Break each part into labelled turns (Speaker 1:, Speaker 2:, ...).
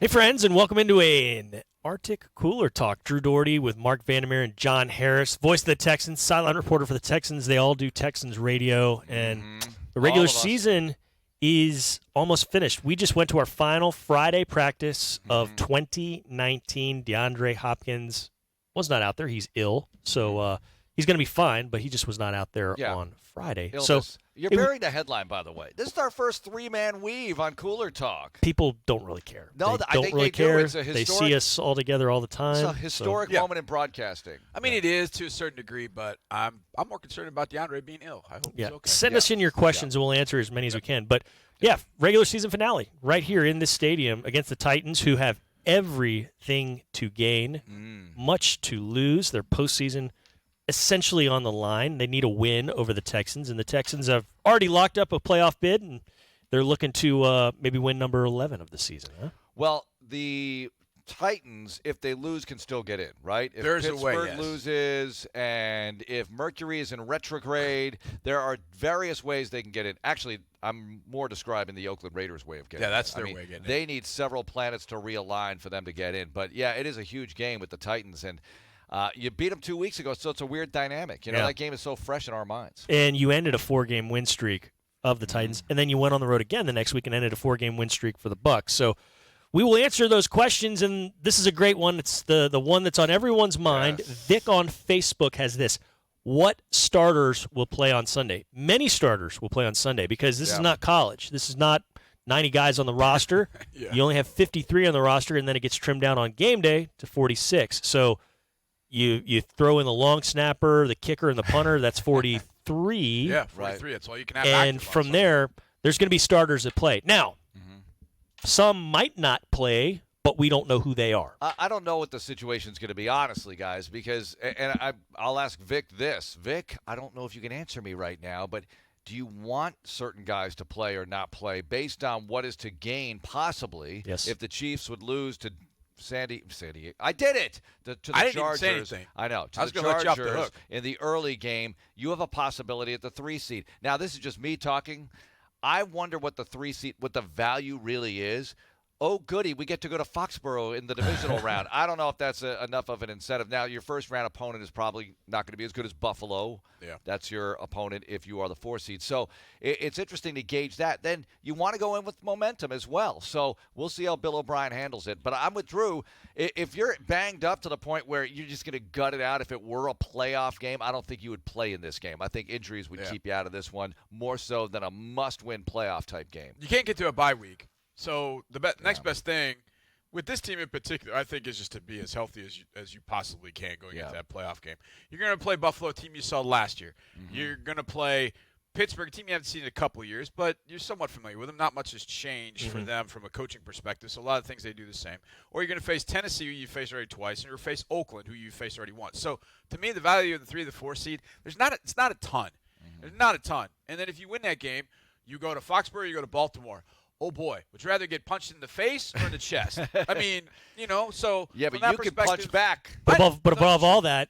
Speaker 1: Hey, friends, and welcome into an RTIC Cooler Talk. Drew Dougherty with Marc Vandermeer and John Harris, voice of the Texans, sideline reporter for the Texans. They all do Texans radio, and the regular season is almost finished. We just went to our final Friday practice of 2019. DeAndre Hopkins was not out there. He's ill, so he's going to be fine, but he just was not out there on Friday.
Speaker 2: Illness.
Speaker 1: So
Speaker 2: you're burying the headline, by the way. This is our first three-man weave on Cooler Talk.
Speaker 1: People don't really care.
Speaker 2: No,
Speaker 1: they
Speaker 2: I
Speaker 1: don't
Speaker 2: think
Speaker 1: really
Speaker 2: they
Speaker 1: care.
Speaker 2: do. It's a historic,
Speaker 1: they see us all together all the time.
Speaker 2: It's a historic moment in broadcasting.
Speaker 3: I mean, it is to a certain degree, but I'm more concerned about DeAndre being ill. I hope he's okay.
Speaker 1: Send us in your questions, and we'll answer as many as we can. But, regular season finale right here in this stadium against the Titans, who have everything to gain, much to lose. Their postseason essentially on the line. They need a win over the Texans, and the Texans have already locked up a playoff bid, and they're looking to maybe win number 11 of the season. Huh?
Speaker 2: Well, the Titans, if they lose, can still get in, right? If
Speaker 3: There's
Speaker 2: Pittsburgh
Speaker 3: a way, yes.
Speaker 2: loses, and if Mercury is in retrograde, there are various ways they can get in. Actually, I'm more describing the Oakland Raiders' way of getting in.
Speaker 3: Yeah, that's their way of getting in.
Speaker 2: They need several planets to realign for them to get in. But, it is a huge game with the Titans, and you beat them 2 weeks ago, so it's a weird dynamic. You know, that game is so fresh in our minds.
Speaker 1: And you ended a 4-game win streak of the Titans, and then you went on the road again the next week and ended a 4-game win streak for the Bucs. So we will answer those questions, and this is a great one. It's the one that's on everyone's mind.
Speaker 2: Yes.
Speaker 1: Vic on Facebook has this. What starters will play on Sunday? Many starters will play on Sunday because this is not college. This is not 90 guys on the roster. You only have 53 on the roster, and then it gets trimmed down on game day to 46. So you throw in the long snapper, the kicker, and the punter. That's 43.
Speaker 3: Yeah, 43. That's all you can have.
Speaker 1: And from there, there's going to be starters that play. Now, some might not play, but we don't know who they are.
Speaker 2: I don't know what the situation's going to be, honestly, guys, because I'll ask Vic this. Vic, I don't know if you can answer me right now, but do you want certain guys to play or not play based on what is to gain possibly if the Chiefs would lose to Sandy, I did it. To the
Speaker 3: I
Speaker 2: Chargers.
Speaker 3: didn't even say anything.
Speaker 2: I know. To
Speaker 3: I was
Speaker 2: the
Speaker 3: going to let you off the
Speaker 2: Chargers
Speaker 3: hook.
Speaker 2: in the early game, you have a possibility at the 3 seed. Now, this is just me talking. I wonder what the 3 seed, what the value really is. Oh, goody, we get to go to Foxborough in the divisional round. I don't know if that's enough of an incentive. Now, your first-round opponent is probably not going to be as good as Buffalo.
Speaker 3: Yeah.
Speaker 2: That's your opponent if you are the 4 seed. So it's interesting to gauge that. Then you want to go in with momentum as well. So we'll see how Bill O'Brien handles it. But I'm with Drew. If you're banged up to the point where you're just going to gut it out, if it were a playoff game, I don't think you would play in this game. I think injuries would keep you out of this one more so than a must-win playoff-type game.
Speaker 3: You can't get to a bye week. So the next best thing with this team in particular, I think, is just to be as healthy as you possibly can going into that playoff game. You're going to play Buffalo, a team you saw last year. You're going to play Pittsburgh, a team you haven't seen in a couple of years, but you're somewhat familiar with them. Not much has changed for them from a coaching perspective, so a lot of things they do the same. Or you're going to face Tennessee, who you faced already twice, and you're going to face Oakland, who you faced already once. So to me, the value of the 3 or the 4 seed, it's not a ton. There's not a ton. And then if you win that game, you go to Foxborough, you go to Baltimore. Oh, boy. Would you rather get punched in the face or in the chest? I mean, so.
Speaker 2: Yeah, but you can punch back.
Speaker 1: But above all that,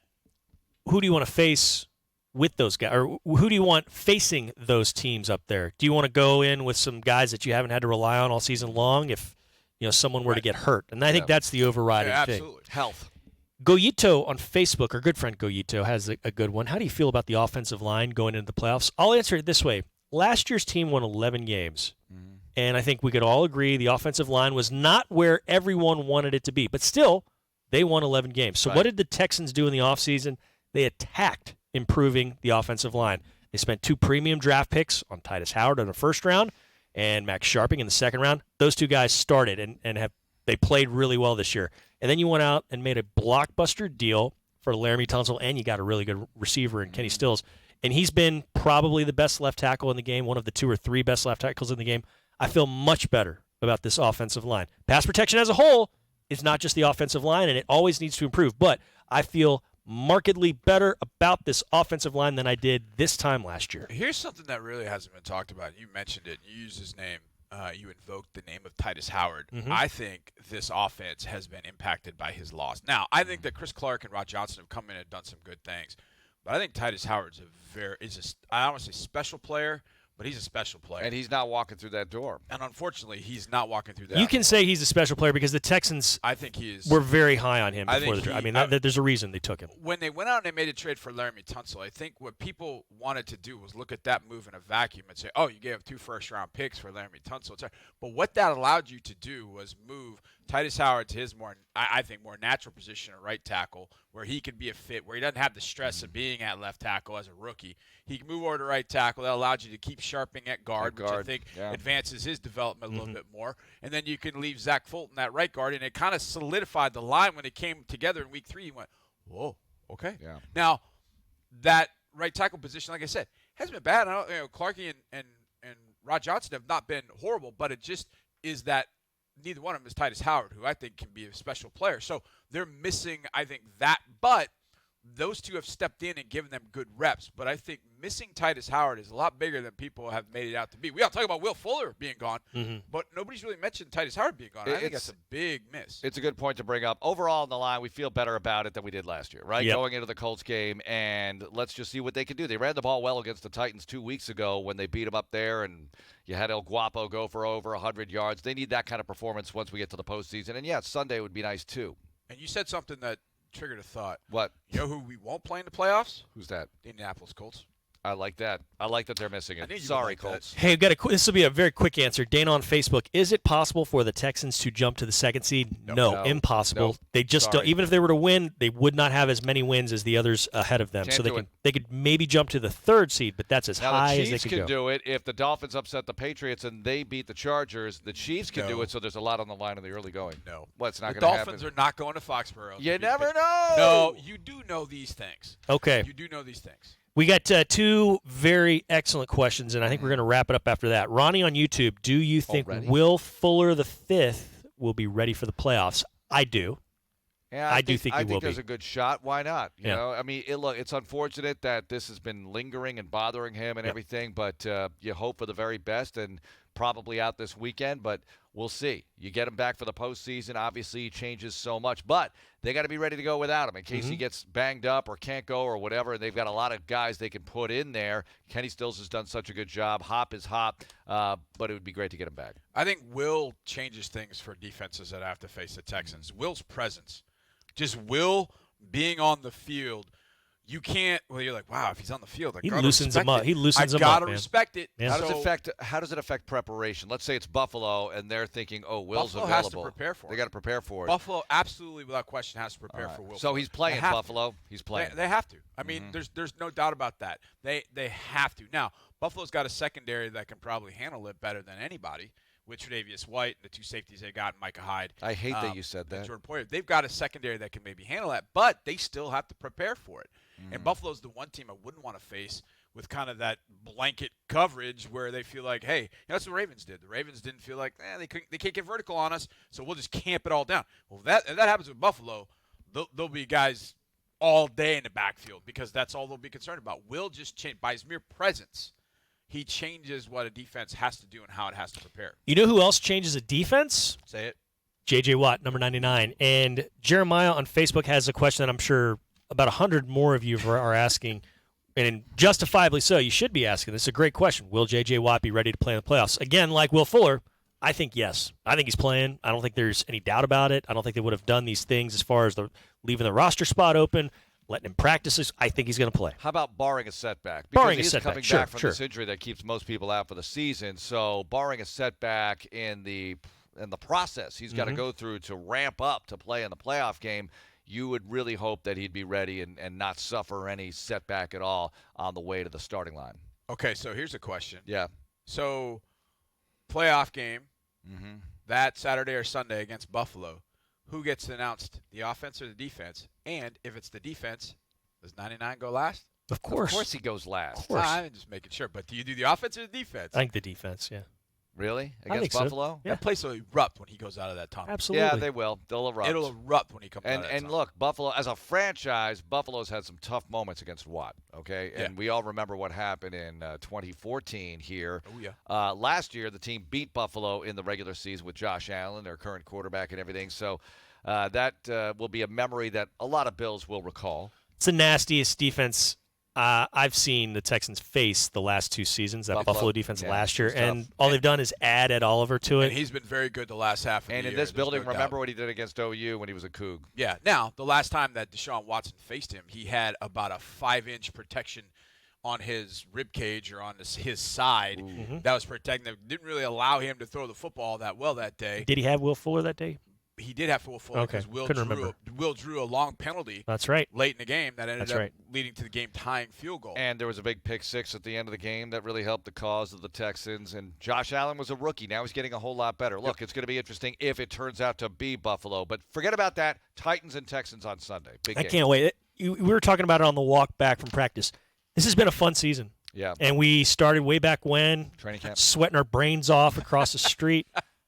Speaker 1: who do you want to face with those guys? Or who do you want facing those teams up there? Do you want to go in with some guys that you haven't had to rely on all season long if someone were to get hurt? And I think that's the overriding thing.
Speaker 3: Absolutely.
Speaker 2: Health.
Speaker 1: Goyito on Facebook, our good friend Goyito, has a good one. How do you feel about the offensive line going into the playoffs? I'll answer it this way. Last year's team won 11 games. And I think we could all agree the offensive line was not where everyone wanted it to be. But still, they won 11 games. So what did the Texans do in the offseason? They attacked improving the offensive line. They spent 2 premium draft picks on Titus Howard in the first round and Max Sharping in the second round. Those 2 guys started and they played really well this year. And then you went out and made a blockbuster deal for Laramie Tunsil, and you got a really good receiver in Kenny Stills. And he's been probably the best left tackle in the game, one of the 2 or 3 best left tackles in the game. I feel much better about this offensive line. Pass protection as a whole is not just the offensive line, and it always needs to improve. But I feel markedly better about this offensive line than I did this time last year.
Speaker 3: Here's something that really hasn't been talked about. You mentioned it. You used his name. You invoked the name of Titus Howard. I think this offense has been impacted by his loss. Now, I think that Chris Clark and Rod Johnson have come in and done some good things. But I think Titus Howard's I don't want to say special player, but he's a special player.
Speaker 2: And he's not walking through that door.
Speaker 3: And unfortunately, he's not walking through that.
Speaker 1: You can say he's a special player because the Texans
Speaker 3: I think he is.
Speaker 1: were very high on him
Speaker 3: I
Speaker 1: before the
Speaker 3: think
Speaker 1: draft.
Speaker 3: he-
Speaker 1: I mean, there's a reason they took him.
Speaker 3: When they went out and they made a trade for Laramie Tunsil, I think what people wanted to do was look at that move in a vacuum and say, oh, you gave up 2 first-round picks for Laramie Tunsil. But what that allowed you to do was move Titus Howard to his I think, more natural position at right tackle, where he can be a fit, where he doesn't have the stress of being at left tackle as a rookie. He can move over to right tackle. That allowed you to keep sharpening at guard, which I think advances his development a little bit more. And then you can leave Zach Fulton at right guard, and it kind of solidified the line when it came together in week 3. You went, whoa, okay.
Speaker 2: Yeah.
Speaker 3: Now, that right tackle position, like I said, hasn't been bad. Clarkie and Rod Johnson have not been horrible, but it just is that neither one of them is Titus Howard, who I think can be a special player. So they're missing, I think, that. But those two have stepped in and given them good reps. But I think missing Titus Howard is a lot bigger than people have made it out to be. We all talk about Will Fuller being gone, but nobody's really mentioned Titus Howard being gone. I think that's a big miss.
Speaker 2: It's a good point to bring up. Overall in the line, we feel better about it than we did last year, right?
Speaker 1: Yep.
Speaker 2: Going into the Colts game, and let's just see what they can do. They ran the ball well against the Titans 2 weeks ago when they beat them up there, and you had El Guapo go for over 100 yards. They need that kind of performance once we get to the postseason. And, yeah, Sunday would be nice too.
Speaker 3: And you said something that triggered a thought.
Speaker 2: What?
Speaker 3: You know who we won't play in the playoffs?
Speaker 2: Who's that?
Speaker 3: The Indianapolis Colts.
Speaker 2: I like that. I like that they're missing
Speaker 3: I
Speaker 2: it.
Speaker 3: knew you would
Speaker 2: Sorry,
Speaker 3: like that.
Speaker 2: Colts.
Speaker 1: Hey, this will be a very quick answer. Dana on Facebook, is it possible for the Texans to jump to the 2nd seed? No, impossible.
Speaker 2: Nope.
Speaker 1: They just don't. Even if they were to win, they would not have as many wins as the others ahead of them.
Speaker 2: Can't
Speaker 1: so
Speaker 2: do
Speaker 1: they could maybe jump to the 3rd seed, but that's as
Speaker 2: Now,
Speaker 1: high
Speaker 2: the
Speaker 1: as they
Speaker 2: Chiefs
Speaker 1: could
Speaker 2: can
Speaker 1: go.
Speaker 2: do it. If the Dolphins upset the Patriots and they beat the Chargers, the Chiefs can do
Speaker 3: No.
Speaker 2: it, so there's a lot on the line in the early going.
Speaker 3: No.
Speaker 2: What's not
Speaker 3: The
Speaker 2: going to happen?
Speaker 3: Dolphins are not going to Foxborough.
Speaker 2: You never know.
Speaker 3: No, you do know these things.
Speaker 1: Okay.
Speaker 3: You do know these things.
Speaker 1: We got 2 very excellent questions, and I think we're going to wrap it up after that. Ronnie on YouTube, do you think
Speaker 2: Already?
Speaker 1: Will Fuller the 5th will be ready for the playoffs? I do.
Speaker 2: Yeah,
Speaker 1: I do think he will
Speaker 2: there's
Speaker 1: be.
Speaker 2: a good shot. Why not? You
Speaker 1: Yeah.
Speaker 2: know, I mean, look, it's unfortunate that this has been lingering and bothering him and everything, but you hope for the very best and probably out this weekend, but we'll see. You get him back for the postseason. Obviously, he changes so much, but they got to be ready to go without him in case he gets banged up or can't go or whatever. They've got a lot of guys they can put in there. Kenny Stills has done such a good job. Hop is Hop, but it would be great to get him back.
Speaker 3: I think Will changes things for defenses that have to face the Texans. Will's presence. Just Will being on the field. You can't. Well, you're like, wow. If he's on the field,
Speaker 1: He loosens them up. He loosens them
Speaker 3: I
Speaker 1: up,
Speaker 3: gotta
Speaker 1: man.
Speaker 3: respect it.
Speaker 1: Yeah.
Speaker 2: How does it affect preparation? Let's say it's Buffalo, and they're thinking, "Oh, Will's
Speaker 3: Buffalo
Speaker 2: available."
Speaker 3: has to prepare for it.
Speaker 2: They got to prepare for it.
Speaker 3: Buffalo absolutely, without question, has to prepare for Will.
Speaker 2: So
Speaker 3: Fuller.
Speaker 2: he's playing
Speaker 3: They have to.
Speaker 2: Buffalo. He's playing.
Speaker 3: They have to. I mean, there's no doubt about that. They have to. Now, Buffalo's got a secondary that can probably handle it better than anybody. With Tre'Davious White and the 2 safeties they got, Micah Hyde.
Speaker 2: I hate that you said
Speaker 3: and
Speaker 2: that.
Speaker 3: Jordan Poyer. They've got a secondary that can maybe handle that, but they still have to prepare for it. And Buffalo's the one team I wouldn't want to face with kind of that blanket coverage where they feel like, hey, that's what the Ravens did. The Ravens didn't feel like they can't get vertical on us, so we'll just camp it all down. Well, if that happens with Buffalo, there'll be guys all day in the backfield because that's all they'll be concerned about. Will just change by his mere presence. He changes what a defense has to do and how it has to prepare.
Speaker 1: You know who else changes a defense?
Speaker 3: Say it.
Speaker 1: J.J. Watt, number 99. And Jeremiah on Facebook has a question that I'm sure about 100 more of you are asking, and justifiably so. You should be asking. This is a great question. Will J.J. Watt be ready to play in the playoffs? Again, like Will Fuller, I think yes. I think he's playing. I don't think there's any doubt about it. I don't think they would have done these things as far as leaving the roster spot open, letting him practice. I think he's going to play.
Speaker 2: How about barring a setback? Because
Speaker 1: Barring a
Speaker 2: he's
Speaker 1: setback,
Speaker 2: coming
Speaker 1: sure,
Speaker 2: back from this injury that keeps most people out for the season. So barring a setback in the process he's got to go through to ramp up to play in the playoff game, you would really hope that he'd be ready and not suffer any setback at all on the way to the starting line.
Speaker 3: Okay, so here's a question.
Speaker 2: Yeah.
Speaker 3: So, playoff game that Saturday or Sunday against Buffalo. Who gets announced, the offense or the defense? And if it's the defense, does 99 go last?
Speaker 1: Of course.
Speaker 2: Of course he goes last.
Speaker 1: Of course.
Speaker 3: I'm just making sure. But do you do the offense or the defense?
Speaker 1: I think the defense, yeah.
Speaker 2: Really?
Speaker 1: I think
Speaker 2: Against
Speaker 1: so.
Speaker 2: Buffalo?
Speaker 1: Yeah.
Speaker 3: That place will erupt when he goes out of that tunnel.
Speaker 1: Absolutely.
Speaker 2: Yeah, they will. They'll erupt.
Speaker 3: It'll erupt when he comes out of that
Speaker 2: And
Speaker 3: tunnel.
Speaker 2: look, Buffalo, as a franchise, Buffalo's had some tough moments against Watt, okay?
Speaker 3: Yeah.
Speaker 2: And we all remember what happened in 2014 here.
Speaker 3: Oh, yeah.
Speaker 2: Last year, the team beat Buffalo in the regular season with Josh Allen, their current quarterback and everything. So that will be a memory that a lot of Bills will recall.
Speaker 1: It's the nastiest defense I've seen the Texans face the last 2 seasons, that Buffalo defense last year, and
Speaker 2: tough.
Speaker 1: all they've done is add Ed Oliver to it.
Speaker 3: And he's been very good the last half of the year.
Speaker 2: And in this building, remember what he did against OU when he was a Coug.
Speaker 3: Yeah. Now, the last time that Deshaun Watson faced him, he had about a 5-inch protection on his rib cage or on his side that was protecting him. Didn't really allow him to throw the football that well that day.
Speaker 1: Did he have Will Fuller that day?
Speaker 3: He did have Will Fuller because Will drew a long penalty.
Speaker 1: That's right.
Speaker 3: Late in the game that ended up leading to the game-tying field goal.
Speaker 2: And there was a big pick six at the end of the game that really helped the cause of the Texans. And Josh Allen was a rookie. Now he's getting a whole lot better. Look, it's going to be interesting if it turns out to be Buffalo. But forget about that. Titans and Texans on Sunday. Big game.
Speaker 1: I can't wait. We were talking about it on the walk back from practice. This has been a fun season.
Speaker 2: Yeah.
Speaker 1: And we started way back when,
Speaker 2: training camp,
Speaker 1: sweating our brains off across the street.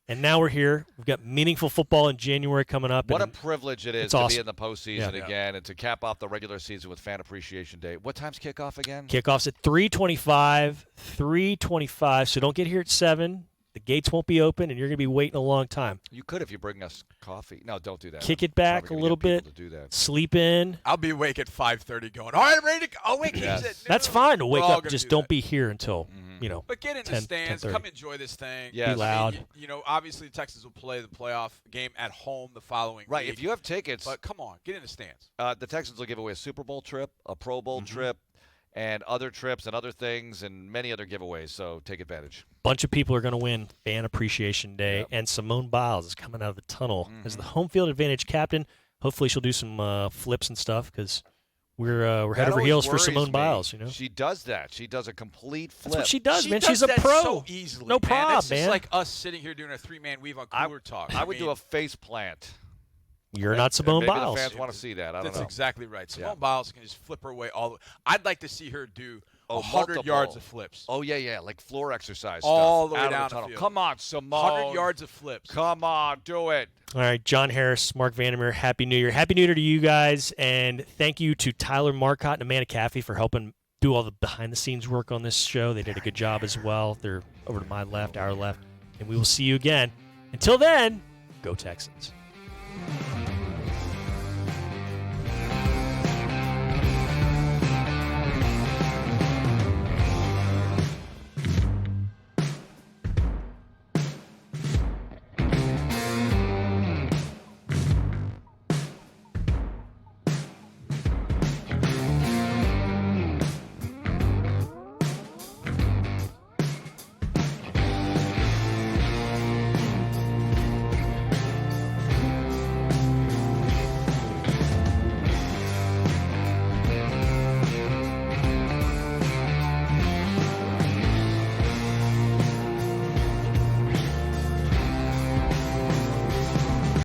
Speaker 1: And now we're here. We've got meaningful football in January coming up.
Speaker 2: What a privilege it is to be in the postseason again and to cap off the regular season with Fan Appreciation Day. What time's kickoff again?
Speaker 1: Kickoff's at 3:25. 3:25. So don't get here at 7. The gates won't be open, and you're going to be waiting a long time.
Speaker 2: You could if you bring us coffee. No, don't do that.
Speaker 1: Kick it back a little bit.
Speaker 2: To do that.
Speaker 1: Sleep in.
Speaker 3: I'll be awake at 5:30 going, all right, I'm ready to go. Oh, wait,
Speaker 1: That's fine to wake up. Just don't be here until,
Speaker 3: But get in the stands.
Speaker 1: 10:30.
Speaker 3: Come enjoy this thing.
Speaker 2: Yes.
Speaker 1: Be loud.
Speaker 3: Obviously the Texans will play the playoff game at home the following week.
Speaker 2: Right, if you have tickets.
Speaker 3: But come on, get in the stands.
Speaker 2: The Texans will give away a Super Bowl trip, a Pro Bowl trip, and other trips and other things and many other giveaways, so take advantage.
Speaker 1: Bunch of people are going to win Fan Appreciation Day, and Simone Biles is coming out of the tunnel as the home field advantage captain. Hopefully she'll do some flips and stuff because we're head over heels for Simone Biles.
Speaker 2: She does that. She does a complete flip.
Speaker 1: That's what she does, man.
Speaker 3: She's
Speaker 1: She's a pro.
Speaker 3: So easily,
Speaker 1: no problem,
Speaker 3: That's
Speaker 1: man.
Speaker 3: just like us sitting here doing a 3-man weave on Cooler Talk.
Speaker 2: I would do a face plant.
Speaker 1: You're not Simone
Speaker 2: maybe
Speaker 1: Biles.
Speaker 2: The fans want to see that. I don't know.
Speaker 3: That's exactly right. Simone Biles can just flip her way all the way. I'd like to see her do 100
Speaker 2: multiple.
Speaker 3: yards of flips.
Speaker 2: Oh, yeah, like floor exercise
Speaker 3: all
Speaker 2: stuff.
Speaker 3: the way down
Speaker 2: the tunnel.
Speaker 3: field.
Speaker 2: Come on, Simone.
Speaker 3: 100 yards of flips.
Speaker 2: Come on, do it.
Speaker 1: All right, John Harris, Marc Vandermeer, Happy New Year. Happy New Year to you guys, and thank you to Tyler Marcotte and Amanda Caffey for helping do all the behind-the-scenes work on this show. They did a good job as well. They're over to my left, our left, and we will see you again. Until then, go Texans.